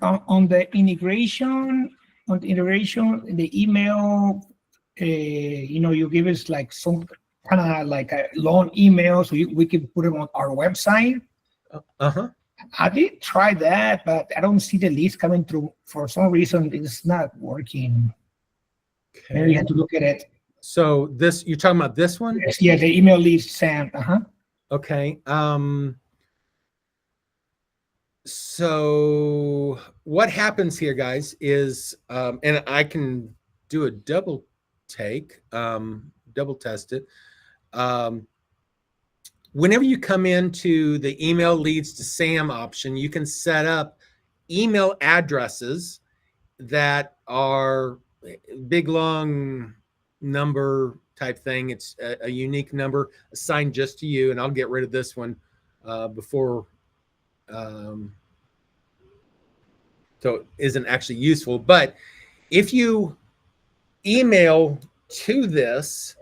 On the integration, the email, you give us like some kind of like a long email so we can put them on our website. Uh-huh. I did try that, but I don't see the leads coming through. For some reason, it's not working. Okay. Maybe you have to look at it. So this, you're talking about this one? Yes, yeah, the email leads, Sam. Okay. So what happens here, guys, is, and I can do a double take, double test it. Whenever you come into the email leads to SAM option, you can set up email addresses that are big, long number type thing. It's a unique number assigned just to you. And I'll get rid of this one before, so it isn't actually useful. But if you email to this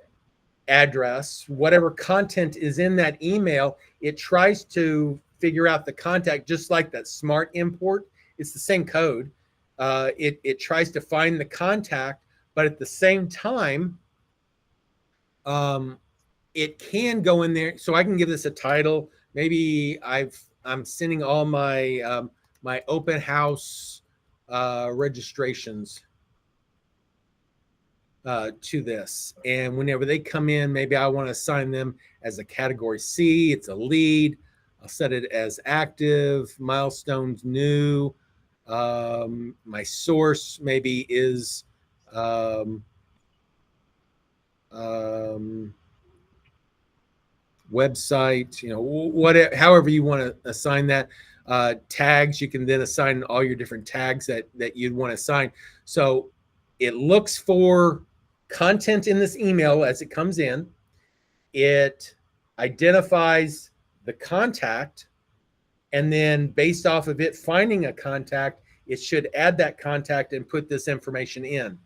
address, whatever content is in that email, it tries to figure out the contact, just like that smart import. It's the same code. It tries to find the contact, but at the same time, it can go in there. So I can give this a title. Maybe I'm sending all my my open house registrations to this, and whenever they come in, maybe I want to assign them as a category C. It's a lead. I'll set it as active, milestones new. My source maybe is website, whatever, however you want to assign that. Tags, you can then assign all your different tags that you'd want to assign. So it looks for content in this email as it comes in. It identifies the contact, and then based off of it finding a contact, it should add that contact and put this information in.